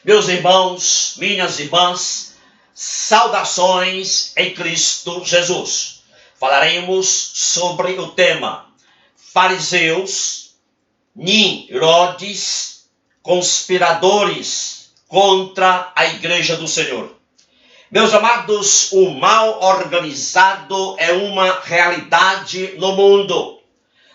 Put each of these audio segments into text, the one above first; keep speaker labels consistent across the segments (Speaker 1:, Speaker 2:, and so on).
Speaker 1: Meus irmãos, minhas irmãs, saudações em Cristo Jesus. Falaremos sobre o tema fariseus, Nirodes, conspiradores contra a igreja do Senhor. Meus amados, o mal organizado é uma realidade no mundo.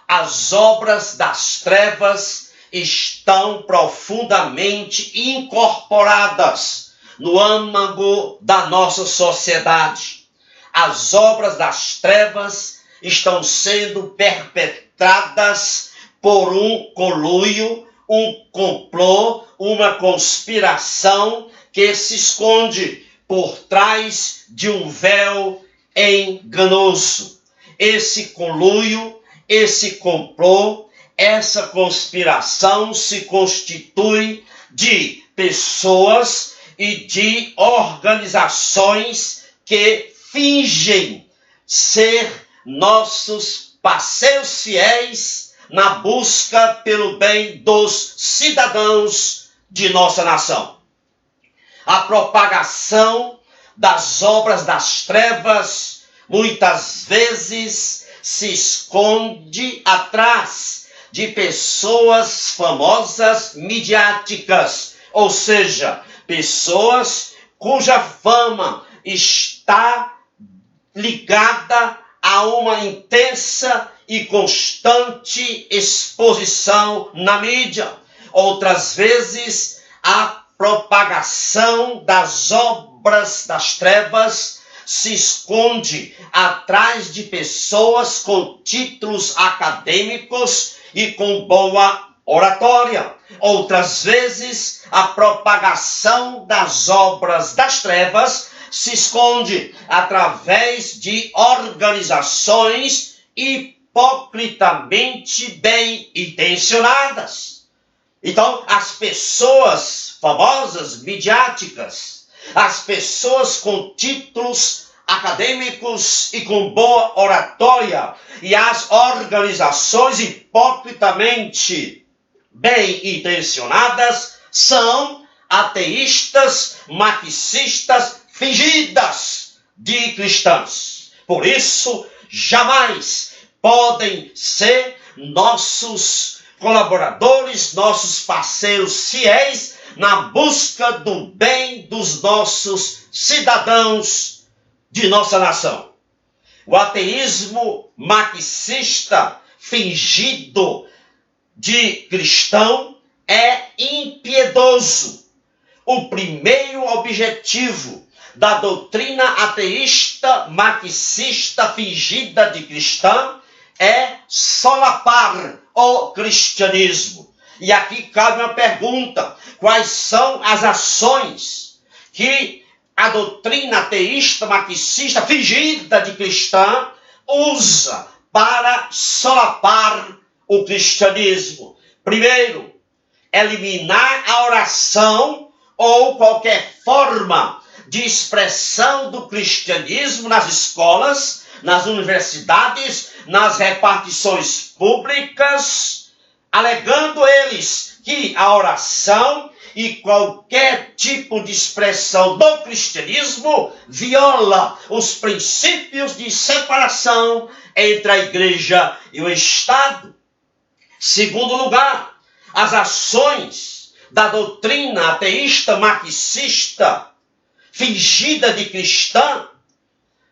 Speaker 1: As obras das trevas estão profundamente incorporadas no âmago da nossa sociedade. As obras das trevas estão sendo perpetradas por um conluio, um complô, uma conspiração que se esconde por trás de um véu enganoso. Esse conluio, esse complô, essa conspiração se constitui de pessoas e de organizações que fingem ser nossos parceiros fiéis na busca pelo bem dos cidadãos de nossa nação. A propagação das obras das trevas muitas vezes se esconde atrás de pessoas famosas midiáticas, ou seja, pessoas cuja fama está ligada a uma intensa e constante exposição na mídia. Outras vezes, a propagação das obras das trevas se esconde atrás de pessoas com títulos acadêmicos e com boa oratória. Outras vezes, a propagação das obras das trevas se esconde através de organizações hipocritamente bem intencionadas. Então, as pessoas famosas, midiáticas, as pessoas com títulos acadêmicos e com boa oratória e as organizações hipocritamente bem intencionadas são ateístas, marxistas, fingidas de cristãs. Por isso, jamais podem ser nossos colaboradores, nossos parceiros fiéis na busca do bem dos nossos cidadãos de nossa nação. O ateísmo marxista fingido de cristão é impiedoso. O primeiro objetivo da doutrina ateísta marxista fingida de cristã é solapar o cristianismo. E aqui cabe uma pergunta: quais são as ações que a doutrina ateísta marxista fingida de cristã usa para solapar o cristianismo? Primeiro, eliminar a oração ou qualquer forma de expressão do cristianismo nas escolas, nas universidades, nas repartições públicas, alegando eles que a oração e qualquer tipo de expressão do cristianismo viola os princípios de separação entre a igreja e o Estado. Segundo lugar, as ações da doutrina ateísta marxista fingida de cristã,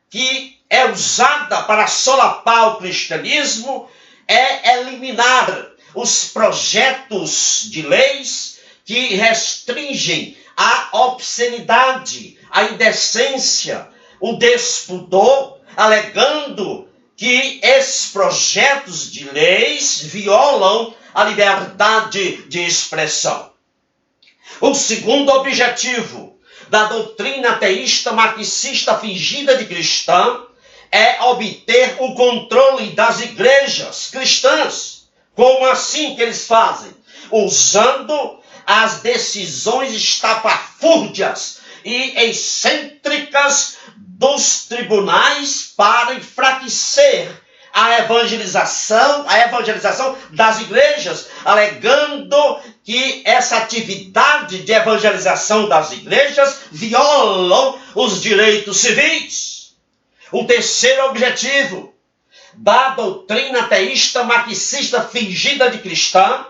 Speaker 1: que é usada para solapar o cristianismo, é eliminar os projetos de leis que restringem a obscenidade, a indecência, o despudor, alegando que esses projetos de leis violam a liberdade de expressão. O segundo objetivo da doutrina ateísta marxista fingida de cristã é obter o controle das igrejas cristãs. Como assim que eles fazem? Usando as decisões estapafúrdias e excêntricas dos tribunais para enfraquecer a evangelização das igrejas, alegando que essa atividade de evangelização das igrejas violam os direitos civis. O terceiro objetivo da doutrina ateísta marxista fingida de cristã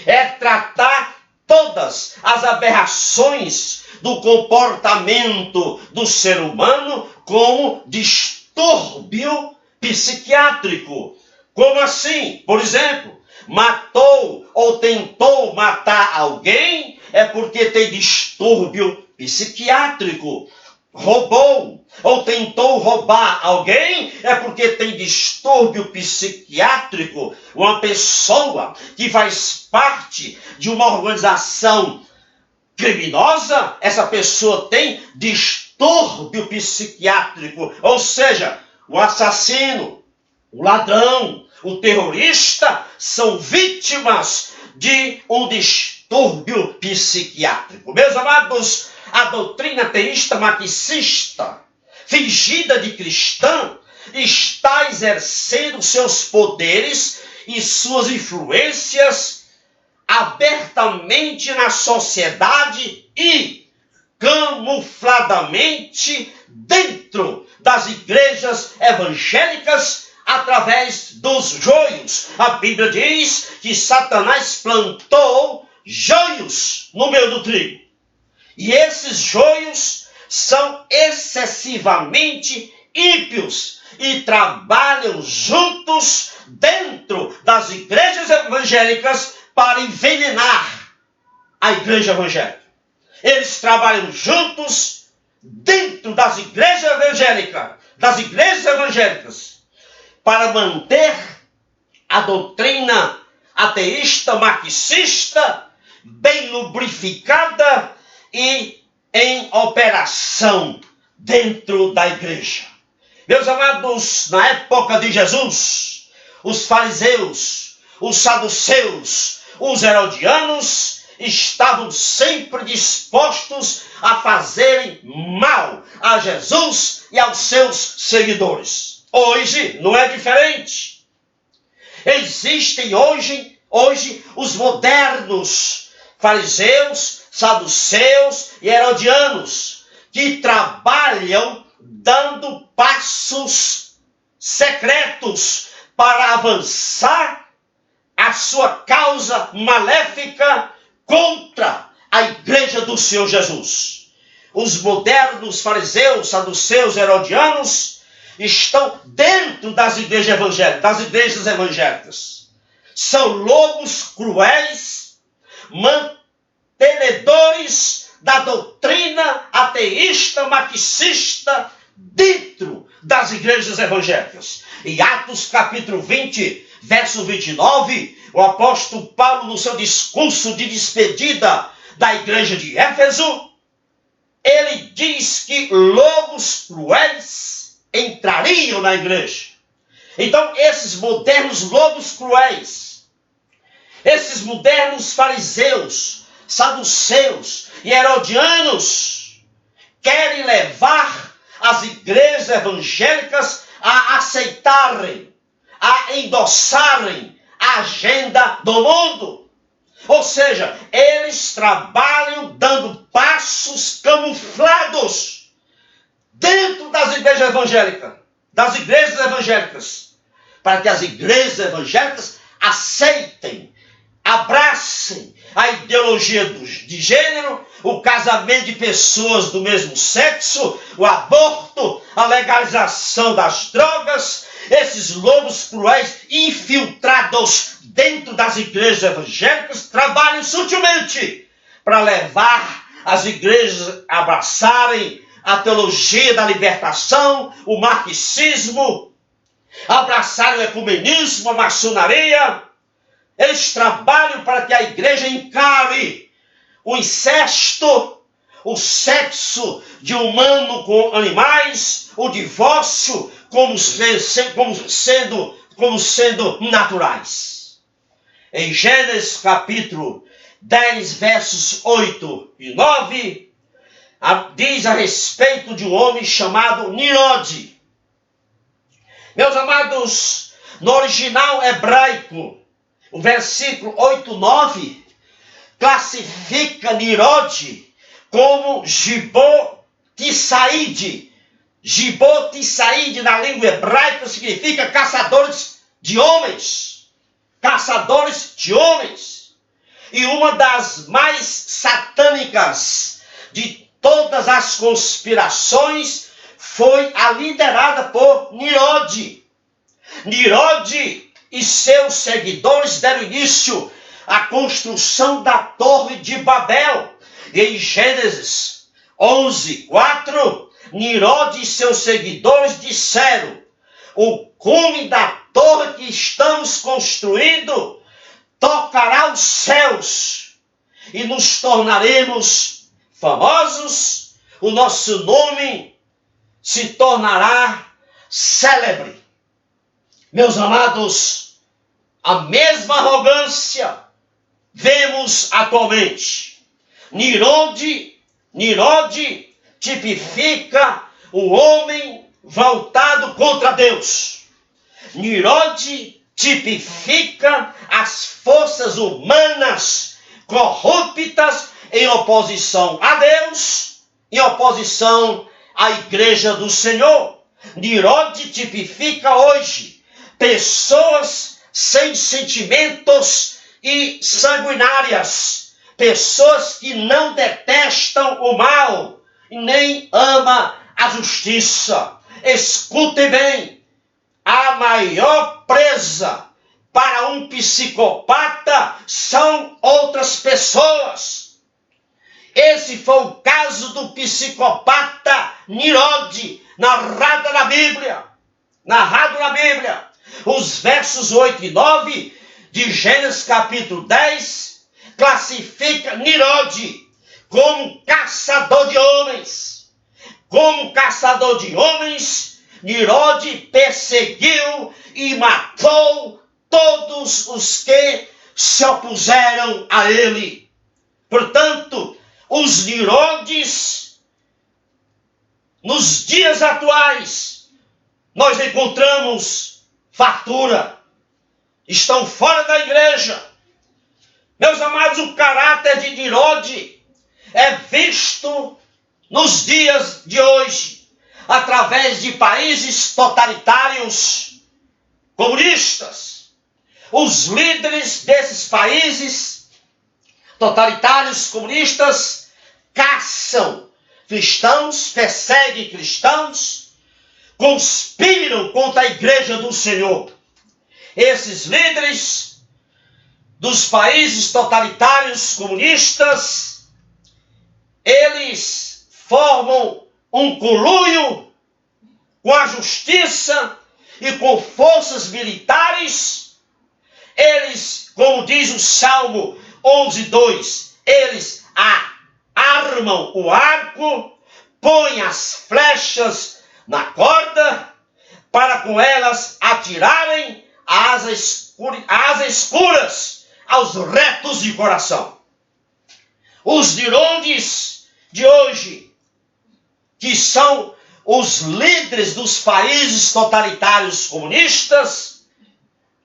Speaker 1: é tratar todas as aberrações do comportamento do ser humano como distúrbio psiquiátrico. Como assim? Por exemplo, matou ou tentou matar alguém é porque tem distúrbio psiquiátrico. Roubou ou tentou roubar alguém é porque tem distúrbio psiquiátrico. Uma pessoa que faz parte de uma organização criminosa, essa pessoa tem distúrbio psiquiátrico. Ou seja, o assassino, o ladrão, o terrorista são vítimas de um distúrbio psiquiátrico. Meus amados, a doutrina ateísta marxista, fingida de cristã, está exercendo seus poderes e suas influências abertamente na sociedade e camufladamente dentro das igrejas evangélicas através dos joios. A Bíblia diz que Satanás plantou joios no meio do trigo. E esses joios são excessivamente ímpios e trabalham juntos dentro das igrejas evangélicas para envenenar a igreja evangélica. Eles trabalham juntos dentro das igrejas evangélicas, para manter a doutrina ateísta marxista bem lubrificada e em operação dentro da igreja. Meus amados, na época de Jesus, os fariseus, os saduceus, os herodianos estavam sempre dispostos a fazerem mal a Jesus e aos seus seguidores. Hoje não é diferente. Existem hoje os modernos fariseus, saduceus e herodianos que trabalham dando passos secretos para avançar a sua causa maléfica contra a igreja do Senhor Jesus. Os modernos fariseus, saduceus e herodianos estão dentro das igrejas evangélicas. São lobos cruéis, mantenedores da doutrina ateísta marxista dentro das igrejas evangélicas. Em Atos capítulo 20, verso 29, o apóstolo Paulo, no seu discurso de despedida da igreja de Éfeso, ele diz que lobos cruéis entrariam na igreja. Então, esses modernos lobos cruéis, esses modernos fariseus, saduceus e herodianos querem levar as igrejas evangélicas a aceitarem, a endossarem a agenda do mundo. Ou seja, eles trabalham dando passos camuflados dentro das igrejas evangélicas, para que as igrejas evangélicas aceitem, abracem a ideologia de gênero, o casamento de pessoas do mesmo sexo, o aborto, a legalização das drogas. Esses lobos cruéis infiltrados dentro das igrejas evangélicas trabalham sutilmente para levar as igrejas a abraçarem a teologia da libertação, o marxismo, abraçarem o ecumenismo, a maçonaria. Eles trabalham para que a igreja encare o incesto, o sexo de humano com animais, o divórcio como sendo naturais. Em Gênesis capítulo 10, versos 8 e 9, diz a respeito de um homem chamado Nimrod. Meus amados, no original hebraico, o versículo 8, 9, classifica Nirode como Gibotissaide. Gibotissaide na língua hebraica significa caçadores de homens. Caçadores de homens. E uma das mais satânicas de todas as conspirações foi a liderada por Nirode. Nirode e seus seguidores deram início à construção da Torre de Babel. E em Gênesis 11, 4, Nirode e seus seguidores disseram: o cume da torre que estamos construindo tocará os céus e nos tornaremos famosos, o nosso nome se tornará célebre. Meus amados, a mesma arrogância vemos atualmente. Nirode tipifica o homem voltado contra Deus. Nirode tipifica as forças humanas corruptas em oposição a Deus, em oposição à igreja do Senhor. Nirode tipifica hoje pessoas sem sentimentos e sanguinárias, pessoas que não detestam o mal e nem amam a justiça. Escutem bem, a maior presa para um psicopata são outras pessoas. Esse foi o caso do psicopata Nirode, narrado na Bíblia. Os versos 8 e 9 de Gênesis capítulo 10 classifica Nirode como caçador de homens. Como caçador de homens, Nirode perseguiu e matou todos os que se opuseram a ele. Portanto, os Nirodes, nos dias atuais, nós encontramos fartura, estão fora da igreja. Meus amados, o caráter de Nirode é visto nos dias de hoje, através de países totalitários, comunistas. Os líderes desses países totalitários, comunistas, caçam cristãos, perseguem cristãos, conspiram contra a igreja do Senhor. Esses líderes dos países totalitários, comunistas, eles formam um conluio com a justiça e com forças militares. Eles, como diz o Salmo 11:2, eles armam o arco, põem as flechas na corda, para com elas atirarem asas escuras aos retos de coração. Os Nirodes de hoje, que são os líderes dos países totalitários comunistas,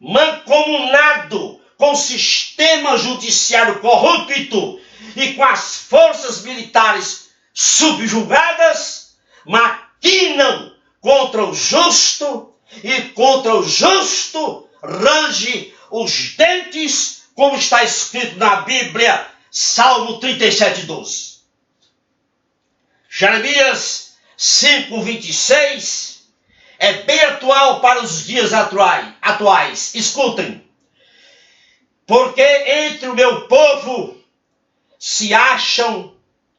Speaker 1: mancomunado com o sistema judiciário corrupto e com as forças militares subjugadas, maquinam contra o justo, e contra o justo range os dentes, como está escrito na Bíblia, Salmo 37:12. Jeremias 5:26 é bem atual para os dias atuais. Escutem. Porque entre o meu povo se acham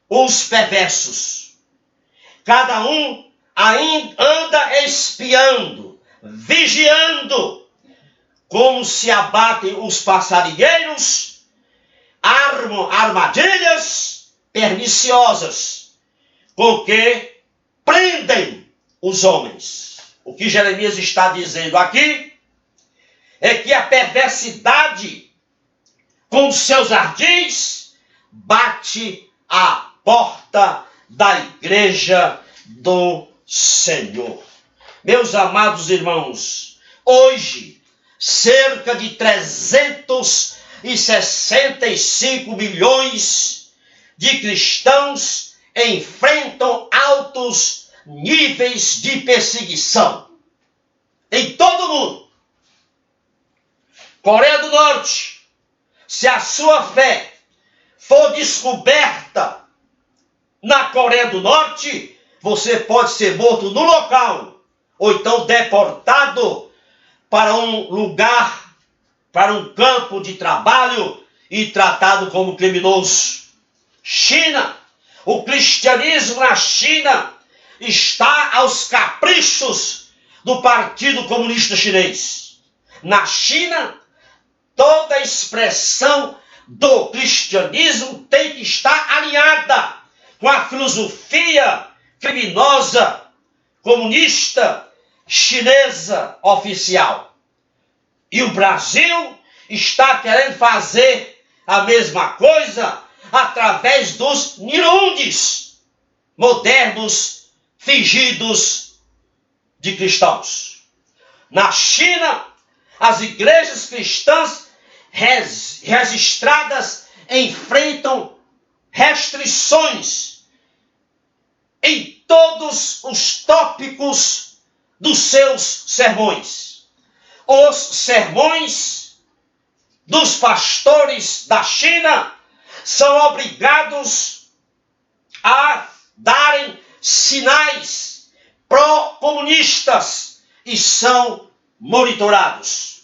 Speaker 1: os perversos. Cada um ainda anda espiando, vigiando, como se abatem os passarinheiros, armam armadilhas perniciosas, com que prendem os homens. O que Jeremias está dizendo aqui é que a perversidade, com seus ardis, bate à porta da igreja do Senhor. Meus amados irmãos, hoje, cerca de 365 milhões de cristãos enfrentam altos níveis de perseguição em todo o mundo. Coreia do Norte, se a sua fé for descoberta na Coreia do Norte, você pode ser morto no local, ou então deportado para um lugar, para um campo de trabalho e tratado como criminoso. China, o cristianismo na China está aos caprichos do Partido Comunista Chinês. Na China, toda expressão do cristianismo tem que estar alinhada com a filosofia criminosa, comunista, chinesa oficial. E o Brasil está querendo fazer a mesma coisa através dos nirundes modernos, fingidos de cristãos. Na China, as igrejas cristãs registradas enfrentam restrições em todos os tópicos dos seus sermões. Os sermões dos pastores da China são obrigados a darem sinais pró-comunistas e são monitorados.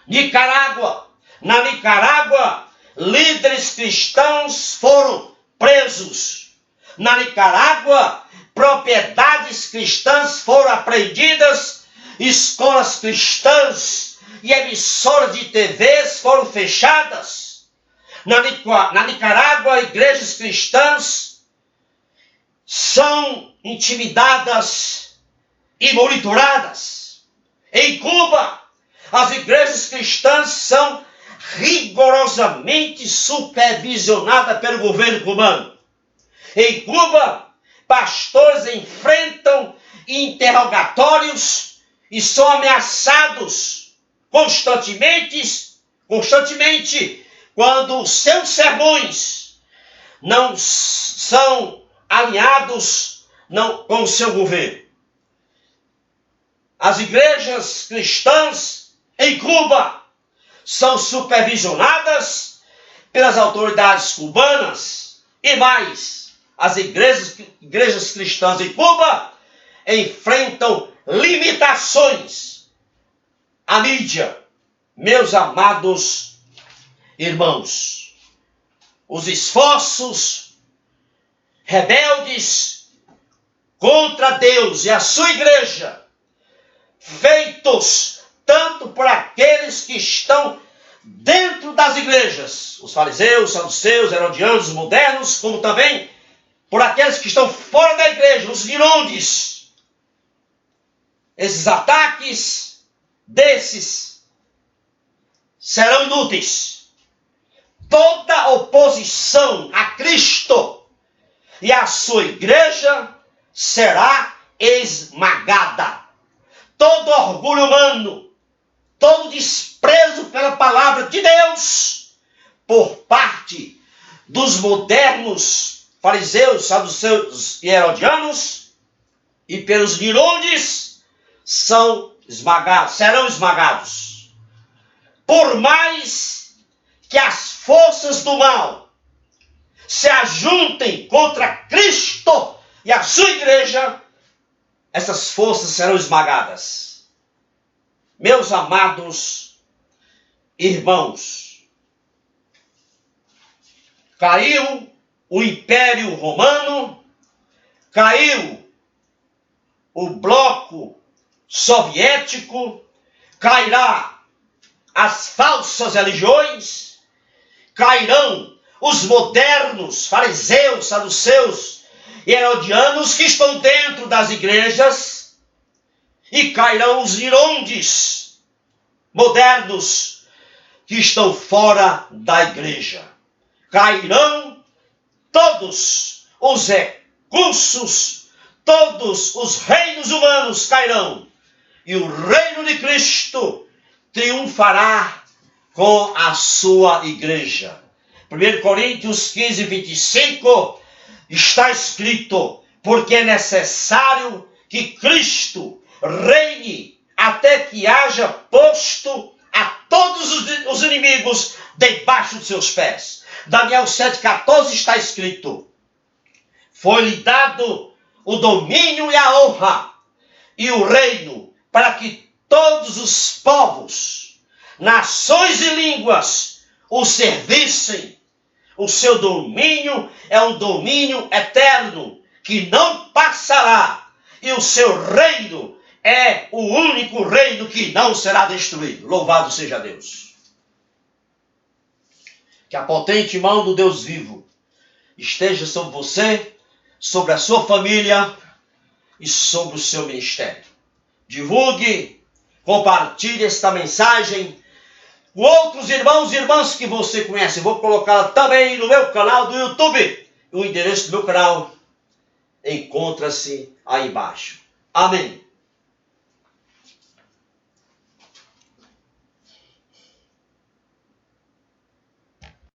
Speaker 1: Nicarágua. Na Nicarágua, líderes cristãos foram presos. Na Nicarágua, propriedades cristãs foram apreendidas, escolas cristãs e emissoras de TVs foram fechadas. Na Nicarágua, igrejas cristãs são intimidadas e monitoradas. Em Cuba, as igrejas cristãs são rigorosamente supervisionadas pelo governo cubano. Em Cuba, pastores enfrentam interrogatórios e são ameaçados constantemente quando seus sermões não são alinhados com o seu governo. As igrejas cristãs em Cuba são supervisionadas pelas autoridades cubanas e mais, as igrejas cristãs em Cuba enfrentam limitações à mídia. Meus amados irmãos, os esforços rebeldes contra Deus e a sua igreja, feitos tanto por aqueles que estão dentro das igrejas, os fariseus, saduceus, herodianos, modernos, como também por aqueles que estão fora da igreja, os nirundes. Esses ataques desses serão inúteis. Toda oposição a Cristo e a sua igreja será esmagada. Todo orgulho humano, todo desprezo pela palavra de Deus por parte dos modernos fariseus, saduceus e herodianos e pelos nirundes serão esmagados. Por mais que as forças do mal se ajuntem contra Cristo e a sua igreja, essas forças serão esmagadas. Meus amados irmãos, caiu o Império Romano, caiu o bloco soviético, cairá as falsas religiões, cairão os modernos fariseus, saduceus e herodianos que estão dentro das igrejas, e cairão os nirundes modernos que estão fora da igreja. Cairão todos os recursos, todos os reinos humanos cairão e o reino de Cristo triunfará com a sua igreja. 1 Coríntios 15, 25 está escrito: porque é necessário que Cristo reine até que haja posto a todos os inimigos debaixo de seus pés. Daniel 7,14 está escrito: foi-lhe dado o domínio e a honra e o reino para que todos os povos, nações e línguas o servissem. O seu domínio é um domínio eterno que não passará, e o seu reino é o único reino que não será destruído. Louvado seja Deus. Que a potente mão do Deus vivo esteja sobre você, sobre a sua família e sobre o seu ministério. Divulgue, compartilhe esta mensagem com outros irmãos e irmãs que você conhece. Vou colocá-la também no meu canal do YouTube. O endereço do meu canal encontra-se aí embaixo. Amém.